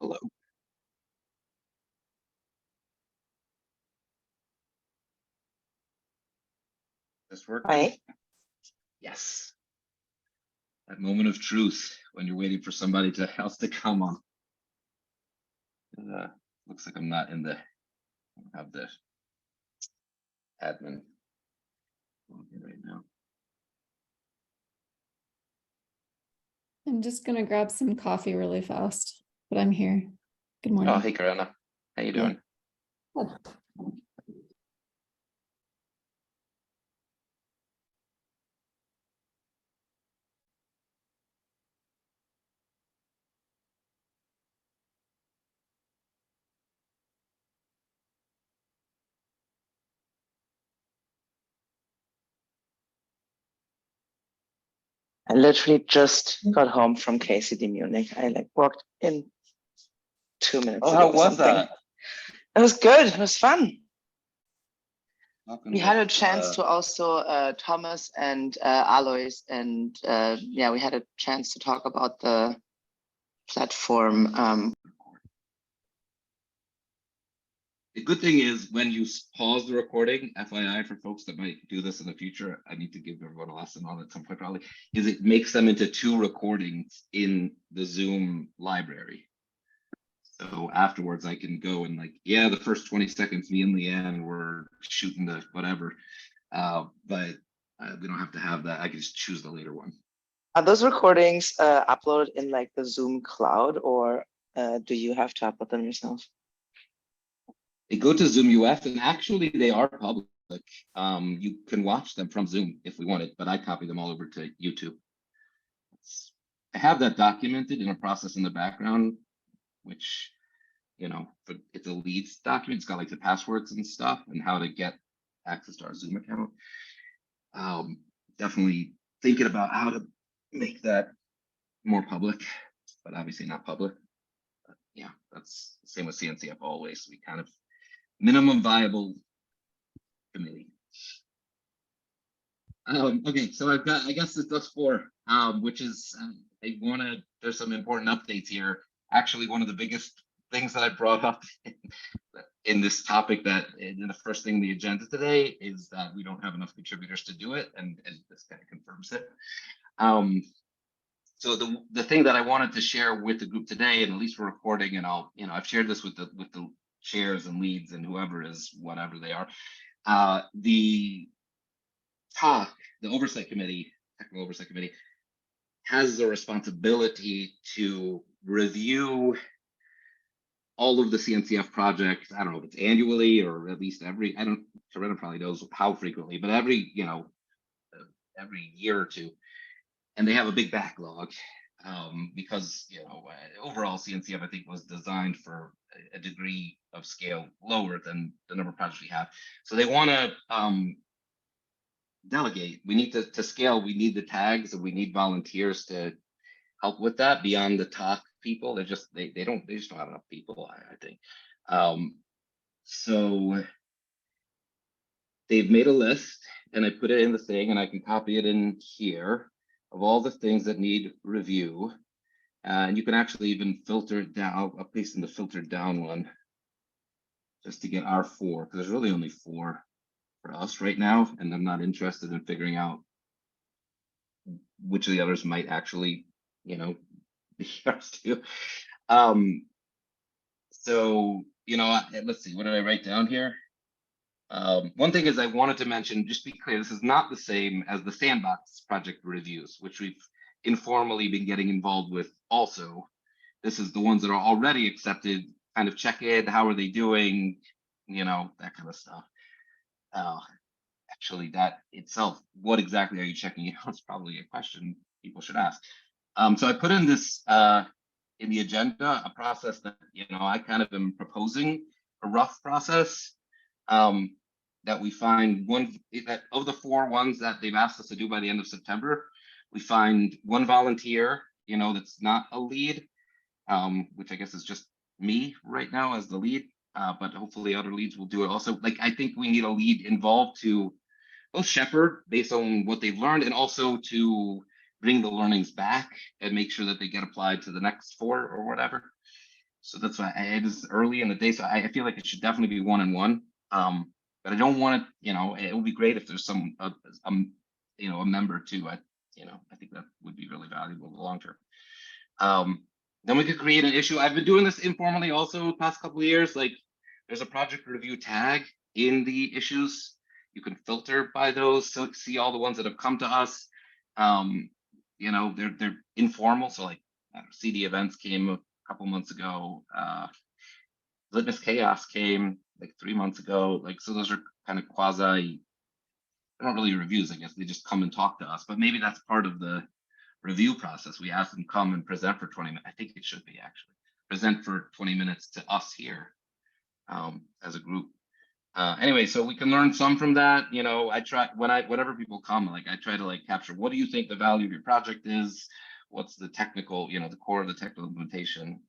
Hello. This work? Right. Yes. That moment of truth when you're waiting for somebody else to come on. Looks like I'm not in the. I don't have the admin right now. I'm just gonna grab some coffee really fast, but I'm here. Good morning. Oh, hey, Karana. How you doing? Good. I literally just got home from KCD Munich. I walked in 2 minutes Oh, ago. how or was something. that? It was good. It was fun. We had a With, chance to also Thomas and Alois, and yeah, we had a chance to talk about the platform. The good thing is when you pause the recording, FYI for folks that might do this in the future, I need to give everyone a lesson on it at some point probably, is it makes them into 2 recordings in the Zoom library. So afterwards I can go and like, yeah, the first 20 seconds, me and Leanne were shooting the whatever, but we don't have to have that. I can just choose the later one. Are those recordings uploaded in like the Zoom cloud, or do you have to upload them yourself? They go to Zoom UF, and actually they are public. You can watch them from Zoom if we wanted, but I copy them all over to YouTube. I have that documented in a process in the background, which, you know, it's a leads document. It's got like the passwords and stuff and how to get access to our Zoom account. Definitely thinking about how to make that more public, but obviously not public. But yeah, that's the same with CNCF always. We kind of minimum viable committee. Okay, so I've got, I guess it's us 4, which is, there's some important updates here. Actually, one of the biggest things that I brought up in this topic that in the first thing on the agenda today is that we don't have enough contributors to do it, and this kind of confirms it. So the thing that I wanted to share with the group today, and at least we're recording, and I've shared this with the chairs and leads and whoever is whatever they are. The TOC, the oversight committee, technical oversight committee, has the responsibility to review all of the CNCF projects. I don't know if it's annually or at least Serena probably knows how frequently, but every year or two. And they have a big backlog because, overall CNCF, I think, was designed for a degree of scale lower than the number of projects we have. So they want to delegate. We need to scale. We need the tags, and we need volunteers to help with that beyond the TOC people. They just don't have enough people, I think. So they've made a list, and I put it in the thing, and I can copy it in here, of all the things that need review. And you can actually even filter it down. I'll paste in the filtered down one just to get our 4, because there's really only 4 for us right now, and I'm not interested in figuring out which of the others might actually, be ours too. So, let's see, what did I write down here? One thing is I wanted to mention, just be clear, this is not the same as the sandbox project reviews, which we've informally been getting involved with also. This is the ones that are already accepted, kind of check in, how are they doing, that kind of stuff. Actually, that itself, what exactly are you checking out? It's probably a question people should ask. So I put in this in the agenda, a process that, I kind of am proposing, a rough process. That we find that of the 4 ones that they've asked us to do by the end of September, we find 1 volunteer, that's not a lead, which I guess is just me right now as the lead, but hopefully other leads will do it also. Like, I think we need a lead involved to both shepherd based on what they've learned, and also to bring the learnings back and make sure that they get applied to the next 4 or whatever. So that's why it is early in the day. So I feel like it should definitely be 1-on-1. But I don't want it, it would be great if there's some, a member too. I think that would be really valuable in the long term. Then we could create an issue. I've been doing this informally also the past couple of years. Like there's a project review tag in the issues. You can filter by those, so see all the ones that have come to us. They're informal. So like CD events came a couple months ago. Litmus Chaos came like 3 months ago. Like, so those are kind of quasi, they're not really reviews, I guess. They just come and talk to us, but maybe that's part of the review process. We ask them come and present for 20 minutes. I think it should be actually present for 20 minutes to us here as a group. Anyway, so we can learn some from that. I try whenever people come, like I try to like capture, what do you think the value of your project is? What's the technical, the core of the technical implementation?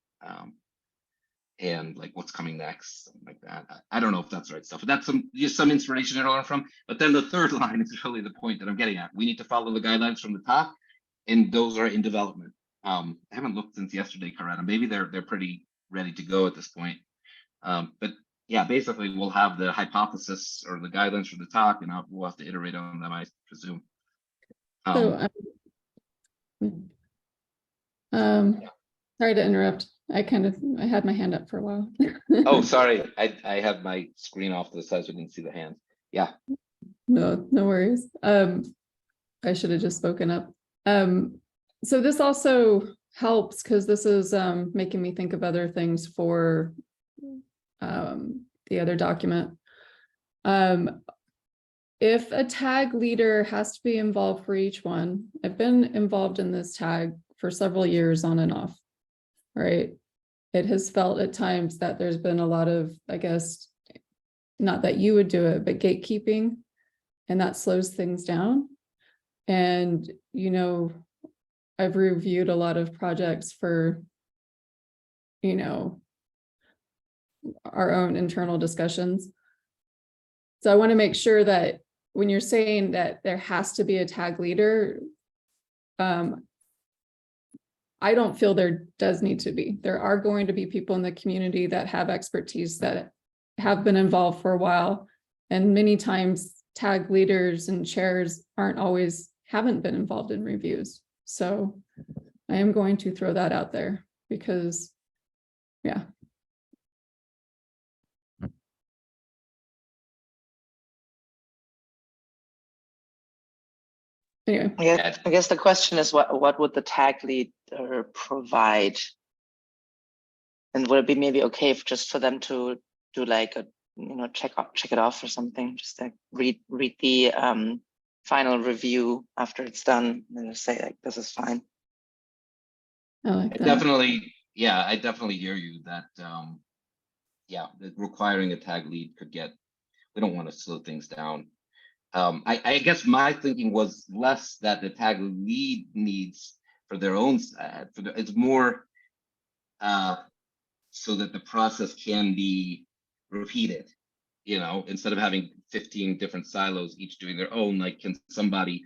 And like what's coming next, something like that. I don't know if that's the right stuff, but that's some inspiration to learn from. But then the third line is really the point that I'm getting at. We need to follow the guidelines from the top, and those are in development. I haven't looked since yesterday, Coretta. Maybe they're pretty ready to go at this point. But yeah, basically we'll have the hypothesis or the guidelines from the top, and we'll have to iterate on them, I presume. Sorry to interrupt. I had my hand up for a while. Oh, sorry. I had my screen off to the side so I didn't see the hand. Yeah. No worries. I should have just spoken up. So this also helps because this is making me think of other things for the other document. If a tag leader has to be involved for each one, I've been involved in this tag for several years on and off. Right. It has felt at times that there's been a lot of, I guess, not that you would do it, but gatekeeping, and that slows things down. And, I've reviewed a lot of projects for, our own internal discussions. So I want to make sure that when you're saying that there has to be a tag leader, I don't feel there does need to be. There are going to be people in the community that have expertise that have been involved for a while. And many times tag leaders and chairs haven't been involved in reviews. So I am going to throw that out there because, yeah. Anyway. I guess the question is what would the tag lead provide? And would it be maybe okay if just for them to do like a check it off or something, just like read the final review after it's done and just say like this is fine. I like that. Definitely, yeah, I definitely hear you that requiring a tag lead we don't want to slow things down. I guess my thinking was less that the tag lead needs for their own, it's more so that the process can be repeated, instead of having 15 different silos, each doing their own, like can somebody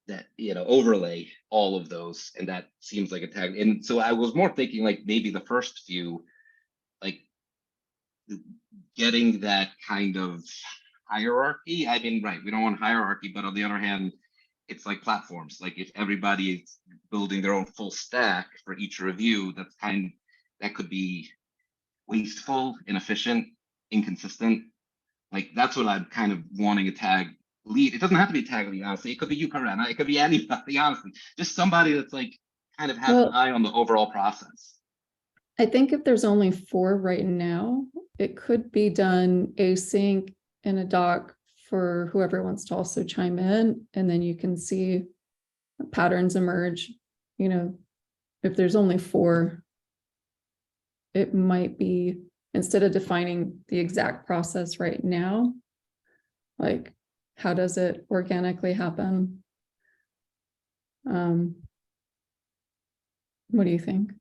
that, overlay all of those, and that seems like a tag. And so I was more thinking like maybe the first few, like getting that kind of hierarchy. I mean, right, we don't want hierarchy, but on the other hand, it's like platforms. Like if everybody is building their own full stack for each review, that could be wasteful, inefficient, inconsistent. Like that's what I'm kind of wanting a tag lead. It doesn't have to be a tag lead, honestly. It could be you, Karena. It could be anybody, honestly. Just somebody that's like kind of has an eye on the overall process. I think if there's only 4 right now, it could be done async in a doc for whoever wants to also chime in, and then you can see patterns emerge. If there's only 4, it might be, instead of defining the exact process right now, like how does it organically happen? What do you think?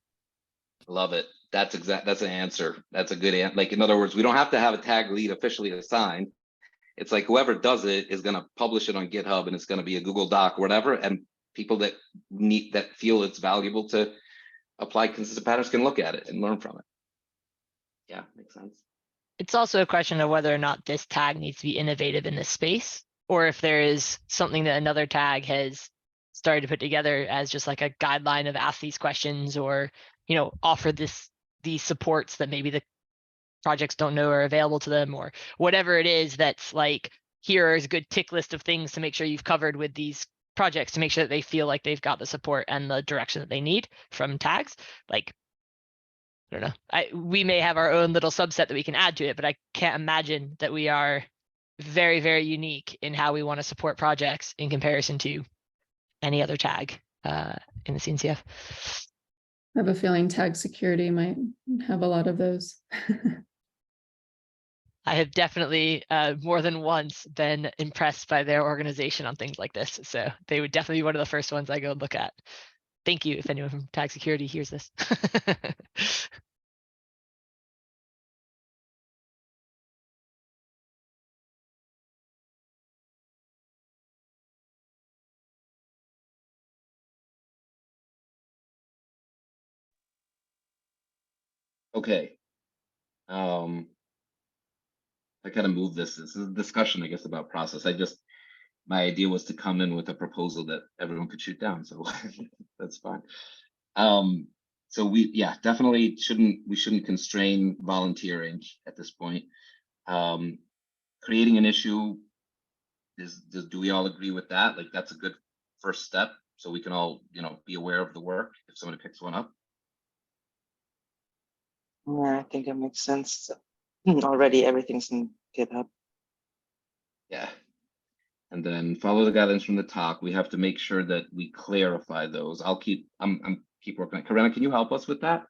Love it. That's an answer. That's a good answer. Like, in other words, we don't have to have a tag lead officially assigned. It's like whoever does it is going to publish it on GitHub, and it's going to be a Google Doc or whatever. And people that feel it's valuable to apply consistent patterns can look at it and learn from it. Yeah, makes sense. It's also a question of whether or not this tag needs to be innovative in this space, or if there is something that another tag has started to put together as just like a guideline of ask these questions, or, you know, offer these supports that maybe the projects don't know are available to them, or whatever it is that's like, here is a good tick list of things to make sure you've covered with these projects to make sure that they feel like they've got the support and the direction that they need from tags. Like, I don't know. We may have our own little subset that we can add to it, but I can't imagine that we are very, very unique in how we want to support projects in comparison to any other tag in the CNCF. I have a feeling tag security might have a lot of those. I have definitely more than once been impressed by their organization on things like this. So they would definitely be one of the first ones I go look at. Thank you if anyone from tag security hears this. Okay. I kind of moved this. This is a discussion, I guess, about process. My idea was to come in with a proposal that everyone could shoot down. So that's fine. So yeah, definitely we shouldn't constrain volunteering at this point. Creating an issue do we all agree with that? Like, that's a good first step, so we can all, you know, be aware of the work if somebody picks one up. Yeah, I think it makes sense. Already everything's in GitHub. Yeah. And then follow the guidelines from the top. We have to make sure that we clarify those. I'm keep working on it. Karina, can you help us with that?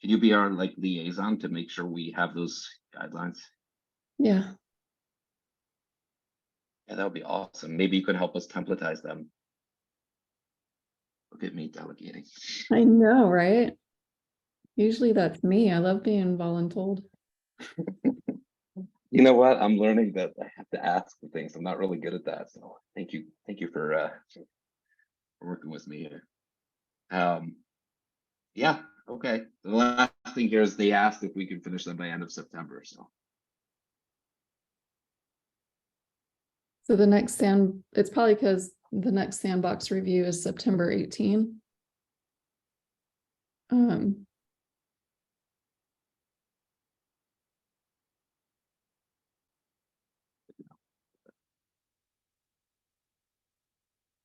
Can you be our like liaison to make sure we have those guidelines? Yeah, Yeah, that would be awesome. Maybe you could help us templatize them. Look at me delegating. I know, right? Usually that's me. I love being voluntold. You know what? I'm learning that I have to ask for things. I'm not really good at that. So thank you for working with me here. Yeah, okay. The last thing here is they asked if we can finish them by end of September. So it's probably because the next sandbox review is September 18.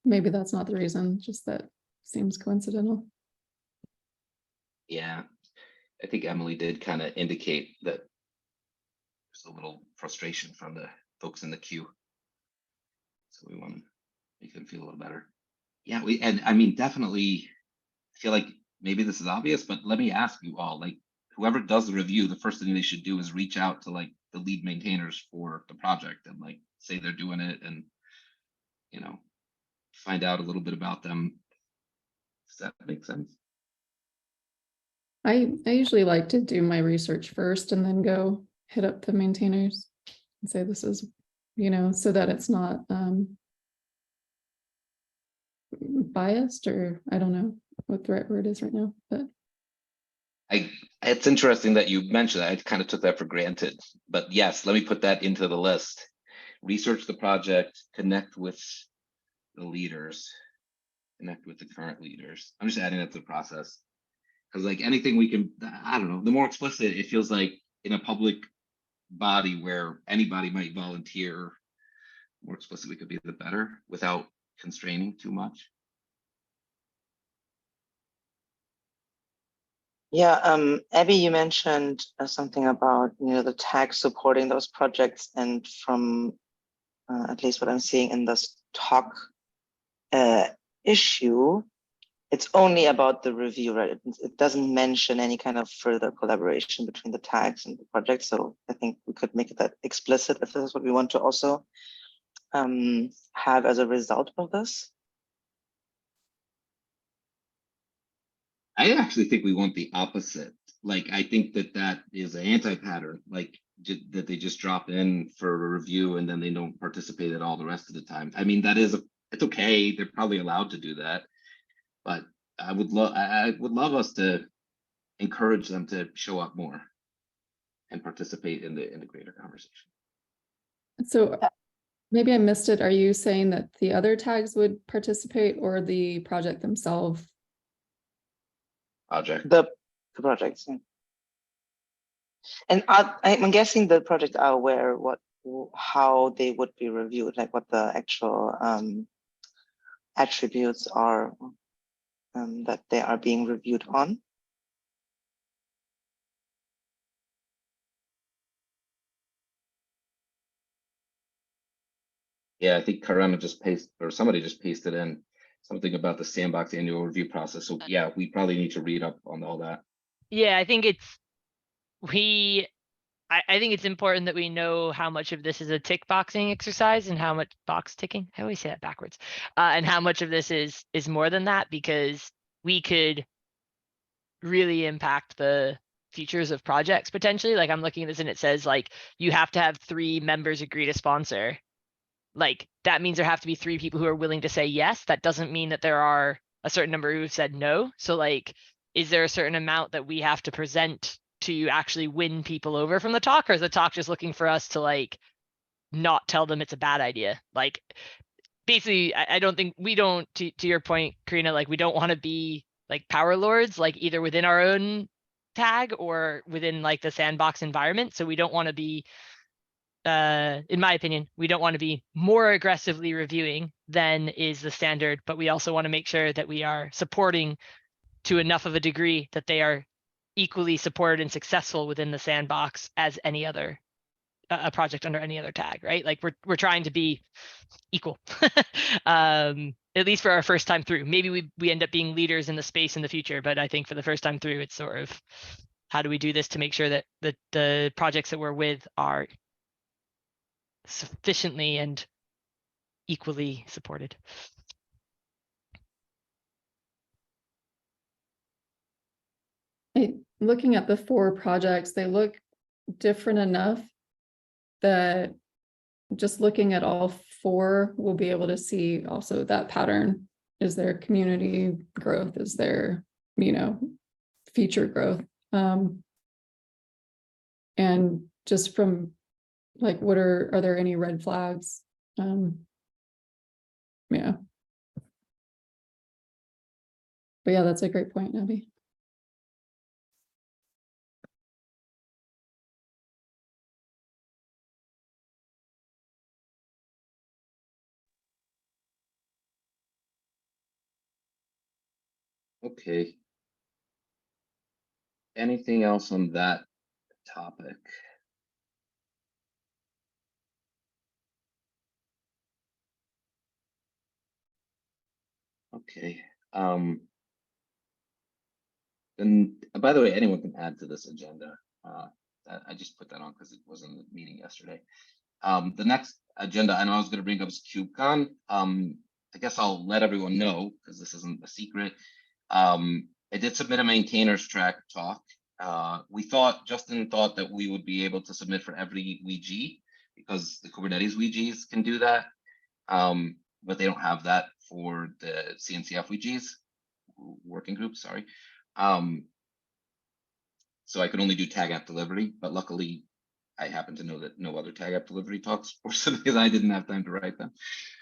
Maybe that's not the reason, just that seems coincidental. Yeah, I think Emily did kind of indicate that there's a little frustration from the folks in the queue. So we want to make them feel a little better. Yeah, and I mean, definitely feel like maybe this is obvious, but let me ask you all, like, whoever does the review, the first thing they should do is reach out to like the lead maintainers for the project and like say they're doing it and, you know, find out a little bit about them. Does that make sense? I usually like to do my research first and then go hit up the maintainers and say this is, you know, so that it's not biased, or I don't know what the right word is right now, but it's interesting that you mentioned that. I kind of took that for granted, but yes, let me put that into the list. Research the project, connect with the leaders, connect with the current leaders. I'm just adding that to the process because like anything we can, I don't know, the more explicit it feels like in a public body where anybody might volunteer, the more explicit we could be, the better without constraining too much. Yeah, Abby, you mentioned something about, you know, the tag supporting those projects, and from at least what I'm seeing in this talk issue, it's only about the review, right? It doesn't mention any kind of further collaboration between the tags and the project. So I think we could make that explicit if this is what we want to also have as a result of this. I actually think we want the opposite. Like, I think that is an anti-pattern, like that they just drop in for a review and then they don't participate at all the rest of the time. I mean, it's okay. They're probably allowed to do that, but I would love us to encourage them to show up more and participate in the greater conversation. So maybe I missed it. Are you saying that the other tags would participate or the project themselves? Project. The projects. Yeah. And I'm guessing the projects are aware how they would be reviewed, like what the actual attributes are that they are being reviewed on. Yeah, I think Karama just pasted, or somebody just pasted in something about the sandbox annual review process. So yeah, we probably need to read up on all that. Yeah, I think I think it's important that we know how much of this is a tick boxing exercise and how much box ticking. I always say that backwards. And how much of this is more than that, because we could really impact the futures of projects potentially. Like I'm looking at this and it says like you have to have 3 members agree to sponsor. Like that means there have to be 3 people who are willing to say yes. That doesn't mean that there are a certain number who've said no. So like, is there a certain amount that we have to present to actually win people over from the talk, or is the talk just looking for us to like not tell them it's a bad idea? Like basically, I don't think we don't, to your point, Karina, like we don't want to be like power lords, like either within our own tag or within like the sandbox environment. So we don't want to be, in my opinion, we don't want to be more aggressively reviewing than is the standard, but we also want to make sure that we are supporting to enough of a degree that they are equally supported and successful within the sandbox as any other a project under any other tag, right? Like we're trying to be equal, at least for our first time through. Maybe we end up being leaders in the space in the future, but I think for the first time through, it's sort of how do we do this to make sure that the projects that we're with are sufficiently and equally supported. Looking at the 4 projects, they look different enough that just looking at all 4, we'll be able to see also that pattern. Is there community growth? Is there, feature growth? And just from like, are there any red flags? Yeah. But yeah, that's a great point, Abby. Okay. Anything else on that topic? Okay. And by the way, anyone can add to this agenda. I just put that on because it was in the meeting yesterday. The next agenda I know I was going to bring up is KubeCon. I guess I'll let everyone know because this isn't a secret. I did submit a maintainers track talk. Justin thought that we would be able to submit for every WG because the Kubernetes WGs can do that. But they don't have that for the CNCF WGs, working groups, sorry. So I could only do tag app delivery, but luckily I happen to know that no other tag app delivery talks were submitted because I didn't have time to write them.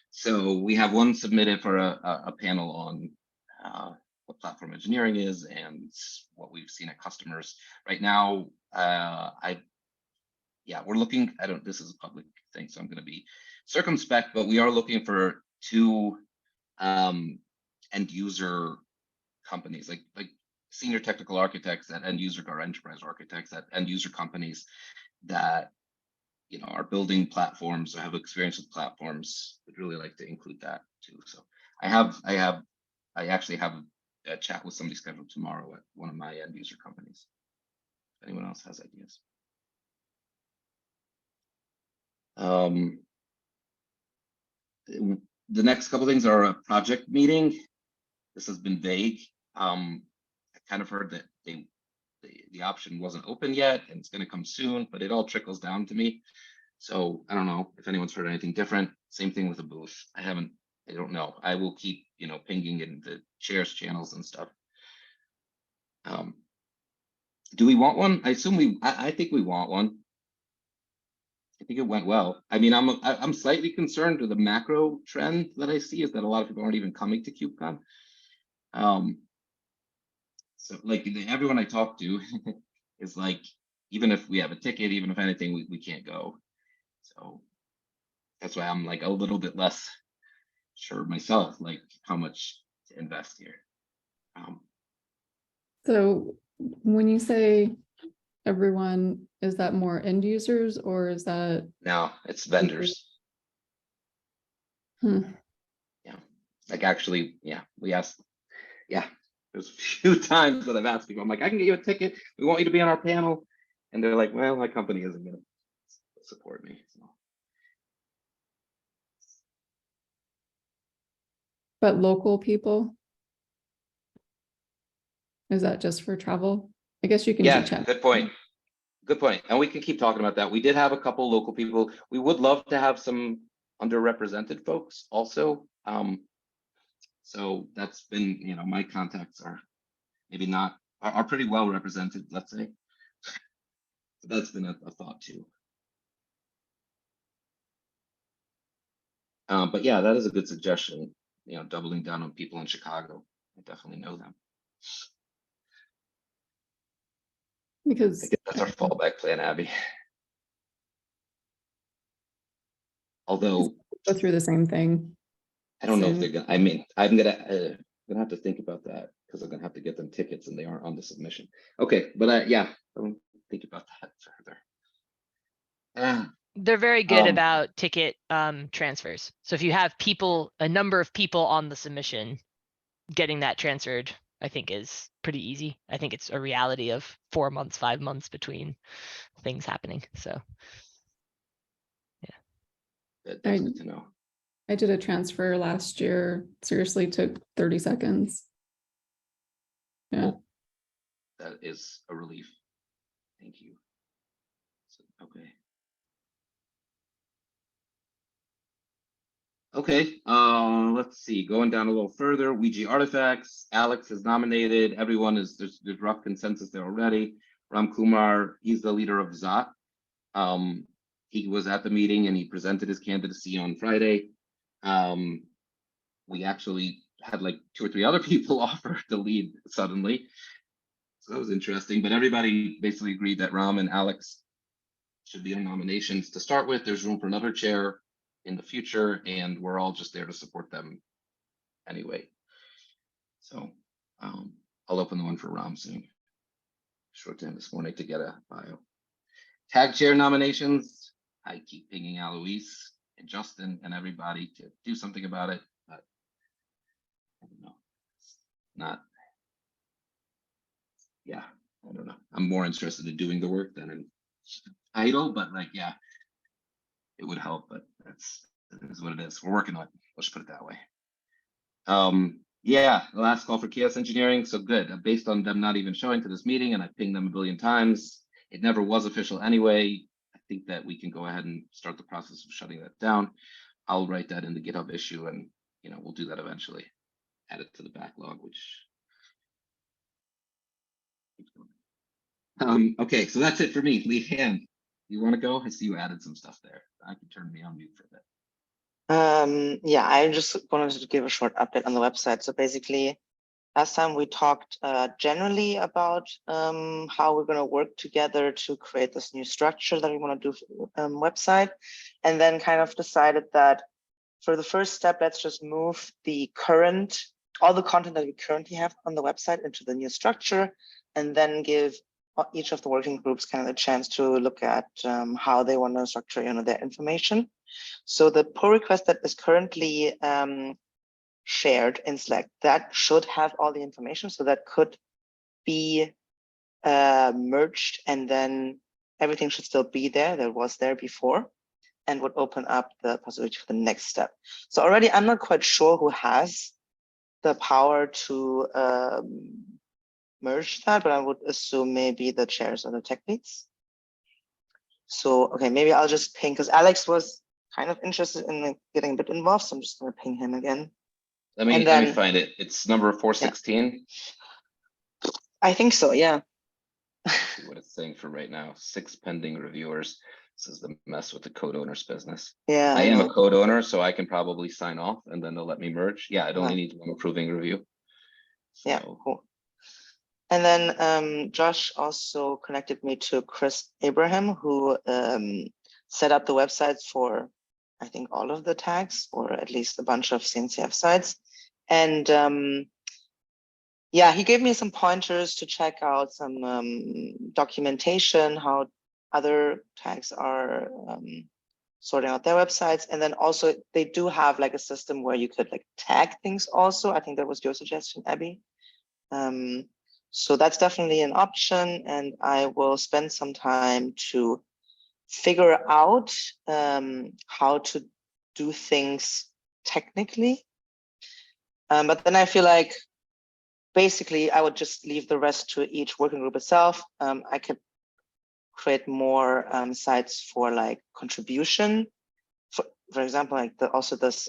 So we have one submitted for a panel on what platform engineering is and what we've seen at customers. Right now, we're looking, this is a public thing, so I'm going to be circumspect, but we are looking for 2 end user companies, like senior technical architects at end user or enterprise architects at end user companies that are building platforms or have experience with platforms. Would really like to include that too. So I actually have a chat with somebody scheduled tomorrow at one of my end user companies. If anyone else has ideas. The next couple things are a project meeting. This has been vague. I kind of heard that the option wasn't open yet and it's going to come soon, but it all trickles down to me. So I don't know if anyone's heard anything different. Same thing with the booth. I I don't know. I will keep, pinging in the shares channels and stuff. Do we want one? I assume I think we want one. I think it went well. I mean, I'm slightly concerned with the macro trend that I see is that a lot of people aren't even coming to KubeCon. So like everyone I talk to is like, even if we have a ticket, even if anything, we can't go. So that's why I'm like a little bit less sure myself, like how much to invest here. So when you say everyone, is that more end users or is that? No, it's vendors. Hmm. Yeah, like actually, yeah, we asked, yeah, there's a few times that I've asked people, I'm like, I can get you a ticket. We want you to be on our panel. And they're like, well, my company isn't going to support me. So. But local people? Is that just for travel? I guess you can do chat. Good point. Good point. And we can keep talking about that. We did have a couple local people. We would love to have some underrepresented folks also. So that's been, my contacts are maybe not, are pretty well represented, let's say. So that's been a thought too. But yeah, that is a good suggestion, doubling down on people in Chicago. I definitely know them. Because I guess that's our fallback plan, Abby. Although go through the same thing. I don't know if soon. they're gonna. I mean, I'm gonna have to think about that because I'm gonna have to get them tickets and they aren't on the submission. Okay, but yeah, I'll think about that further. They're very good about ticket transfers. So if you have a number of people on the submission, getting that transferred, I think is pretty easy. I think it's a reality of 4 months, 5 months between things happening. So yeah. That's good to know. I did a transfer last year. Seriously, took 30 seconds. Yeah. Cool. That is a relief. Thank you. Okay. Okay, let's see. Going down a little further, Ouija Artifacts. Alex is nominated. Everyone there's rough consensus there already. Ram Kumar, he's the leader of ZOT. He was at the meeting and he presented his candidacy on Friday. We actually had like 2 or 3 other people offer the lead suddenly. So that was interesting, but everybody basically agreed that Ram and Alex should be on nominations to start with. There's room for another chair in the future, and we're all just there to support them anyway. So I'll open the one for Ram soon. Short time this morning to get a bio. Tag chair nominations. I keep pinging Aloise and Justin and everybody to do something about it, but I don't know. It's not. Yeah, I don't know. I'm more interested in doing the work than in title, but like, yeah, it would help, but that is what it is. We're working on it. Let's put it that way. Yeah, the last call for chaos engineering. So good. Based on them not even showing to this meeting, and I pinged them a billion times. It never was official anyway. I think that we can go ahead and start the process of shutting that down. I'll write that in the GitHub issue, and we'll do that eventually. Add it to the backlog, which. Okay, so that's it for me. Leave hand. You want to go? I see you added some stuff there. I can turn me on mute for a bit. Yeah, I just wanted to give a short update on the website. So basically, last time we talked generally about how we're going to work together to create this new structure that we want to do for the website, and then kind of decided that for the first step, let's just move all the content that we currently have on the website into the new structure, and then give each of the working groups kind of a chance to look at how they want to structure their information. So the pull request that is currently shared in Slack, that should have all the information. So that could be merged, and then everything should still be there that was there before, and would open up the possibility for the next step. So already I'm not quite sure who has the power to merge that, but I would assume maybe the chairs or the tech leads. So, okay, maybe I'll just ping, because Alex was kind of interested in like, getting a bit involved, so I'm just gonna ping him again. Let me And let me then- find it. It's number 416. I think so, yeah. See what it's saying for right now. 6 pending reviewers. This is the mess with the code owner's business. Yeah, I am know. a code owner, so I can probably sign off and then they'll let me merge. Yeah, it only Uh-huh. needs one approving review. Yeah, So, cool. And then Josh also connected me to Chris Abraham, who set up the websites for, I think, all of the tags, or at least a bunch of CNCF sites. And yeah, he gave me some pointers to check out some documentation, how other tags are sorting out their websites. And then also they do have like a system where you could like tag things also. I think that was your suggestion, Abby. So that's definitely an option, and I will spend some time to figure out how to do things technically. But then I feel like basically I would just leave the rest to each working group itself. I could create more sites for like contribution. For example, like also this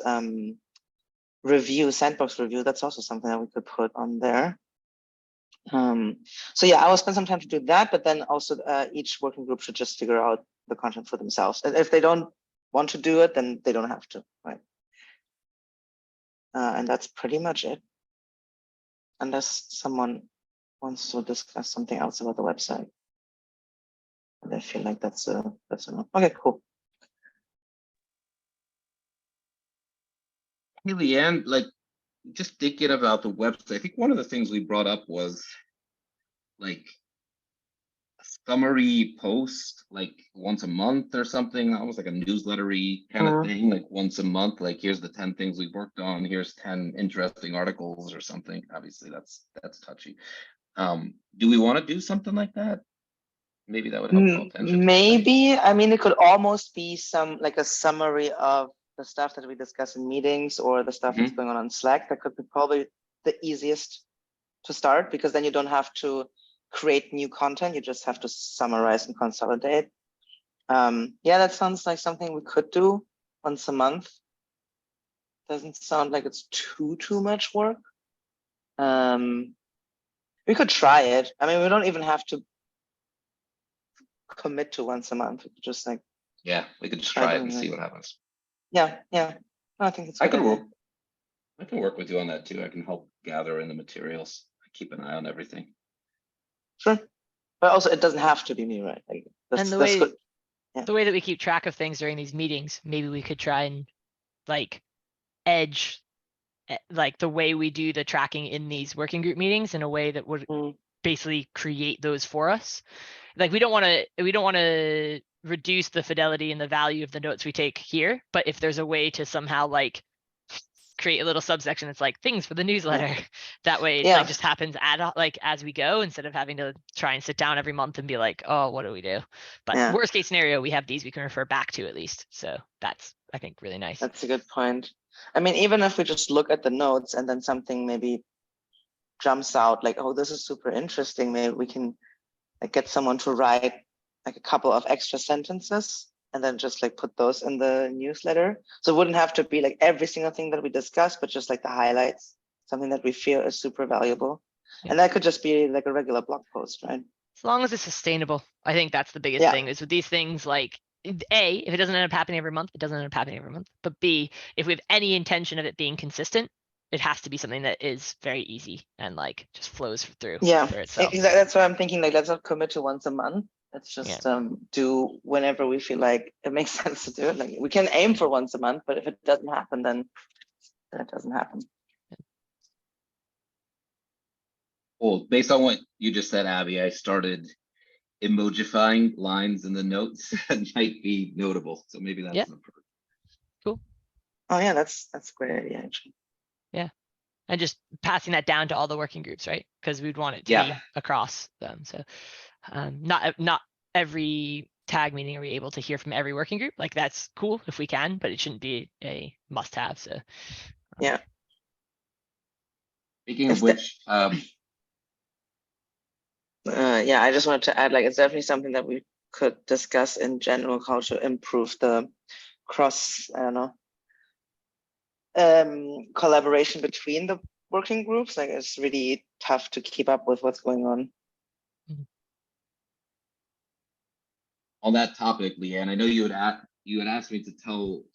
review, sandbox review, that's also something that we could put on there. So yeah, I will spend some time to do that, but then also each working group should just figure out the content for themselves. And if they don't want to do it, then they don't have to, right? And that's pretty much it. Unless someone wants to discuss something else about the website. And I feel like that's enough. Okay, cool. hey, Leanne, like just thinking about the website, I think one of the things we brought up was like a summary post like once a month or something, almost like a newslettery kind of thing, like once a month, like here's the 10 things we've worked on, here's 10 interesting articles or something. Obviously that's touchy. Do we want to do something like that? Maybe that would help call attention. Maybe, I mean, it could almost be some like a summary of the stuff that we discuss in meetings or the stuff that's going on Slack. That could be probably the easiest to start, because then you don't have to create new content. You just have to summarize and consolidate. Yeah, that sounds like something we could do once a month. Doesn't sound like it's too much work. We could try it. I mean, we don't even have to commit to once a month. We could just like, yeah, we could just try it and see what happens. Yeah, I think it's. I can work with you on that too. I can help gather in the materials. I keep an eye on everything. Sure, but also it doesn't have to be me, right? Like, And the way that we keep track of things during these meetings, maybe we could try and like edge like the way we do the tracking in these working group meetings in a way that would basically create those for us. Like we don't want to reduce the fidelity and the value of the notes we take here, but if there's a way to somehow like create a little subsection that's like things for the newsletter, that way it like just happens like as we go, instead of having to try and sit down every month and be like, oh, what do we do? But worst case scenario, we have these we can refer back to at least. So that's, I think, really nice. That's a good point. I mean, even if we just look at the notes and then something maybe jumps out like, oh, this is super interesting, maybe we can like get someone to write like a couple of extra sentences and then just like put those in the newsletter. So it wouldn't have to be like every single thing that we discuss, but just like the highlights, something that we feel is super valuable. And that could just be like a regular blog post, right? As long as it's sustainable. I think that's the biggest thing is with these things, like A, if it doesn't end up happening every month, it doesn't end up happening every month. But B, if we have any intention of it being consistent, it has to be something that is very easy and like just flows through. Yeah, exactly. That's why I'm thinking like, let's not commit to once a month. Let's just do whenever we feel like it makes sense to do it. Like we can aim for once a month, but if it doesn't happen, then it doesn't happen. Well, based on what you just said, Abby, I started emojifying lines in the notes that might be notable. So maybe that's an approach. Cool. Oh yeah, that's a great idea, actually. Yeah. And just passing that down to all the working groups, right? Because we'd want it to be across them. So not every tag meeting are we able to hear from every working group. Like that's cool if we can, but it shouldn't be a must-have. So yeah. Speaking of which, yeah, I just wanted to add, like, it's definitely something that we could discuss in general, how to improve the cross, I don't know, collaboration between the working groups. Like it's really tough to keep up with what's going on. On that topic, Leanne, I know you had asked me to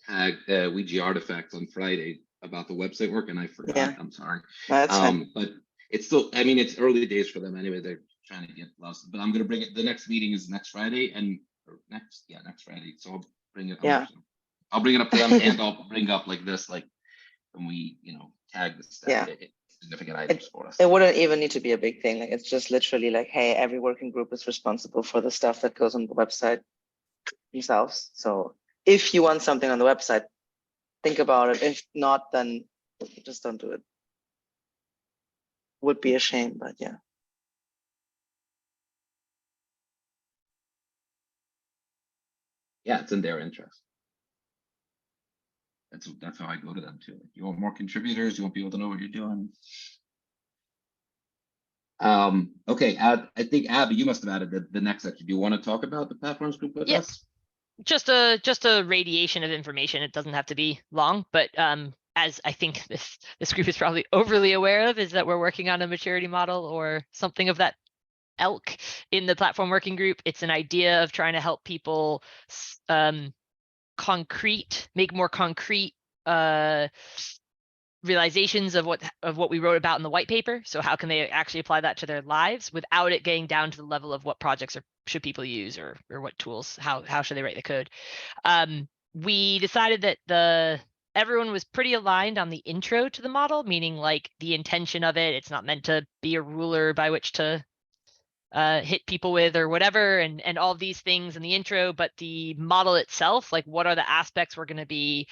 tag Ouija Artifacts on Friday about the website work, and I forgot. Yeah. I'm sorry. No, that's fine. But it's still, I mean, it's early days for them anyway. They're trying to get lost. But I'm gonna bring it. The next meeting is next Friday, next Friday. So I'll bring it. Yeah. I'll bring it up to them, and I'll bring up like this, like when we, tag the stuff. Yeah. Significant items for us. It wouldn't even need to be a big thing. Like it's just literally like, hey, every working group is responsible for the stuff that goes on the website themselves. So if you want something on the website, think about it. If not, then just don't do it. Would be a shame, but yeah. Yeah, it's in their interest. That's how I go to them too. You want more contributors, you want people to know what you're doing. Okay, I think Abby, you must have added the next section. Do you want to talk about the platforms group with us? Just a radiation of information. It doesn't have to be long, but as I think this group is probably overly aware of, is that we're working on a maturity model or something of that ilk in the platform working group. It's an idea of trying to help people make more concrete realizations of what we wrote about in the white paper. So how can they actually apply that to their lives without it getting down to the level of what projects should people use or what tools, how should they write the code. We decided that everyone was pretty aligned on the intro to the model, meaning like the intention of it. It's not meant to be a ruler by which to hit people with or whatever, and all of these things in the intro, but the model itself, like what are the aspects we're going to be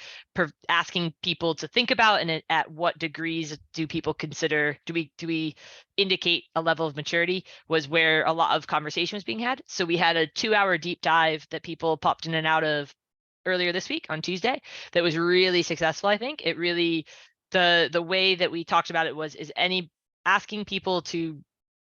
asking people to think about, and at what degrees do people consider, do we indicate a level of maturity, was where a lot of conversation was being had. So we had a 2-hour deep dive that people popped in and out of earlier this week on Tuesday that was really successful. I think it really, the way that we talked about it is asking people to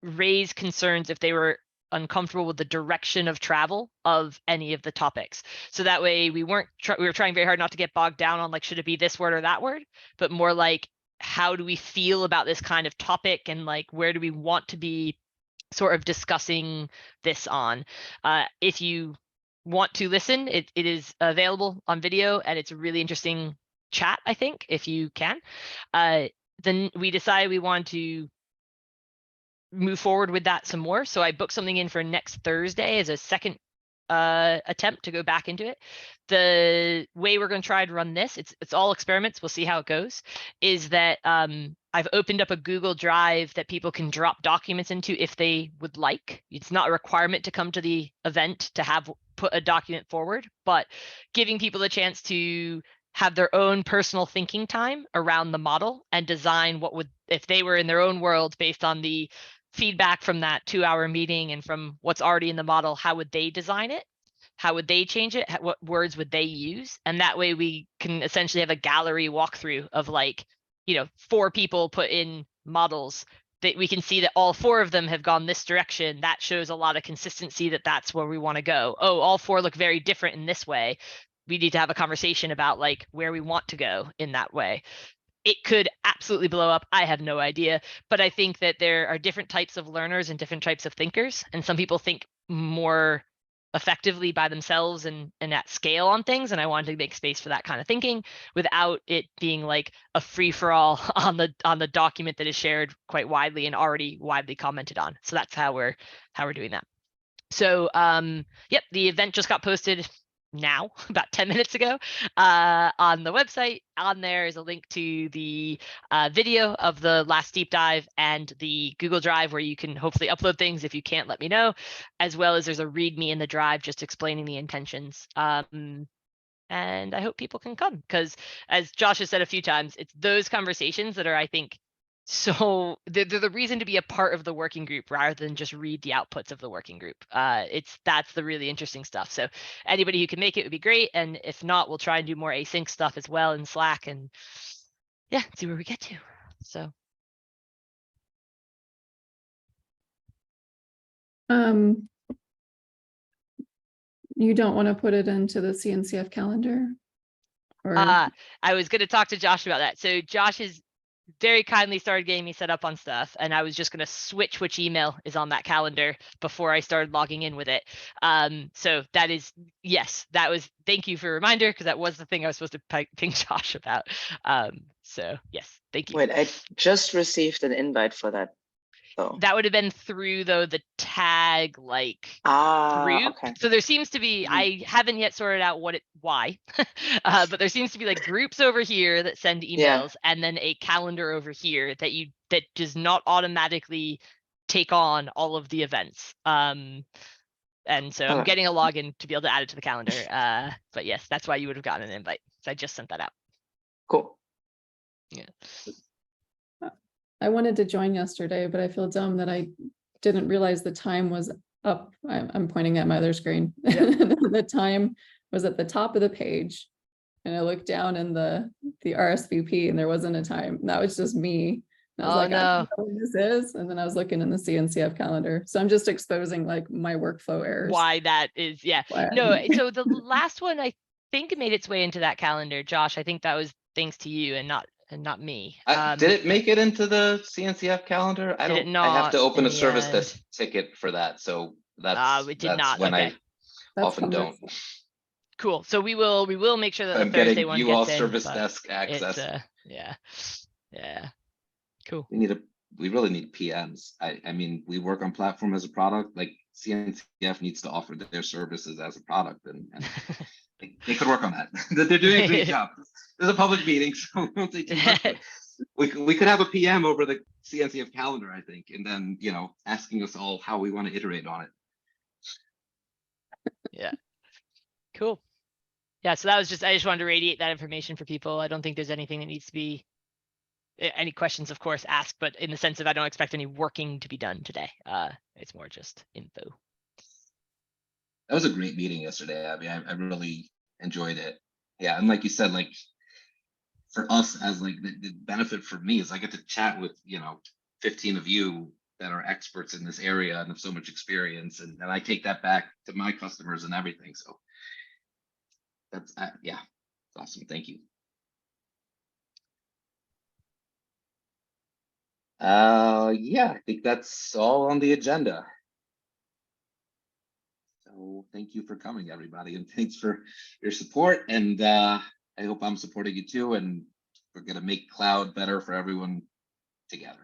raise concerns if they were uncomfortable with the direction of travel of any of the topics. So that way we were trying very hard not to get bogged down on like, should it be this word or that word, but more like, how do we feel about this kind of topic, and like, where do we want to be sort of discussing this on. If you want to listen, it is available on video, and it's a really interesting chat, I think, if you can. Then we decided we want to move forward with that some more. So I booked something in for next Thursday as a second attempt to go back into it. The way we're going to try to run this, it's all experiments, we'll see how it goes, is that I've opened up a Google Drive that people can drop documents into if they would like. It's not a requirement to come to the event to put a document forward, but giving people a chance to have their own personal thinking time around the model and design what would, if they were in their own world based on the feedback from that 2-hour meeting and from what's already in the model, how would they design it? How would they change it? What words would they use? And that way we can essentially have a gallery walkthrough of like, 4 people put in models that we can see that all 4 of them have gone this direction. That shows a lot of consistency that that's where we want to go. Oh, all 4 look very different in this way. We need to have a conversation about like where we want to go in that way. It could absolutely blow up. I have no idea. But I think that there are different types of learners and different types of thinkers. And some people think more effectively by themselves and at scale on things. And I wanted to make space for that kind of thinking without it being like a free for all on the document that is shared quite widely and already widely commented on. So that's how we're doing that. So yep, the event just got posted now, about 10 minutes ago, on the website. On there is a link to the video of the last deep dive and the Google Drive where you can hopefully upload things. If you can't, let me know, as well as there's a README in the drive just explaining the intentions. And I hope people can come, because as Josh has said a few times, it's those conversations that are, I think, so they're the reason to be a part of the working group rather than just read the outputs of the working group. That's the really interesting stuff. So anybody who can make it would be great. And if not, we'll try and do more async stuff as well in Slack, and yeah, see where we get to. So. You don't want to put it into the CNCF calendar? Or I was going to talk to Josh about that. So Josh has very kindly started getting me set up on stuff, and I was just going to switch which email is on that calendar before I started logging in with it. So that is, yes, that was, thank you for a reminder, because that was the thing I was supposed to ping Josh about. So yes, thank you. Wait, I just received an invite for that though. That would have been through though the tag like group. Okay. So there seems to be, I haven't yet sorted out why, but there seems to be like groups over here that send emails, Yeah. and then a calendar over here that does not automatically take on all of the events. And so I'm Alright. getting a login to be able to add it to the calendar. But yes, that's why you would have gotten an invite. So I just sent that out. Cool. Yeah. I wanted to join yesterday, but I feel dumb that I didn't realize the time was up. I'm pointing at my other screen. The time was at the top of the page. And I looked down in the RSVP and there wasn't a time. That was just me. And I was like, I don't know what this is. And then I was looking in the CNCF calendar. So I'm just exposing like my workflow errors. Why that is, yeah. No, so the last one I think made its way into that calendar, Josh. I think that was thanks to you and not me. Did it make it into the CNCF calendar? I Did it don't. I have not to open in a the service end? desk ticket for that, so that's it did not. when Okay. I often don't. Cool. So we will make sure that the I'm Thursday getting one you gets all in, service but desk access. it's yeah. Cool. We really need PMs. I mean, we work on platform as a product. Like CNCF needs to offer their services as a product, and they could work on that. They're doing a great job. This is a public meeting, so we won't say too much. But we could have a PM over the CNCF calendar, I think, and then asking us all how we want to iterate on it. Yeah. Cool. Yeah. So that was I just wanted to radiate that information for people. I don't think there's anything that needs to be. Any questions, of course, ask, but in the sense of I don't expect any working to be done today. It's more just info. That was a great meeting yesterday, Abby. I really enjoyed it. Yeah, and like you said, like for us as like the benefit for me is I get to chat with 15 of you that are experts in this area and have so much experience, and I take that back to my customers and everything. So that's yeah, it's awesome. Thank you. Yeah, I think that's all on the agenda. So thank you for coming, everybody, and thanks for your support. And I hope I'm supporting you too. And we're gonna make cloud better for everyone together.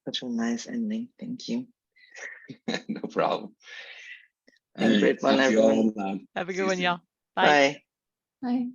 Such a nice ending. Thank you. No problem. Have a great one, everyone. Have a good one, y'all. Bye. Bye.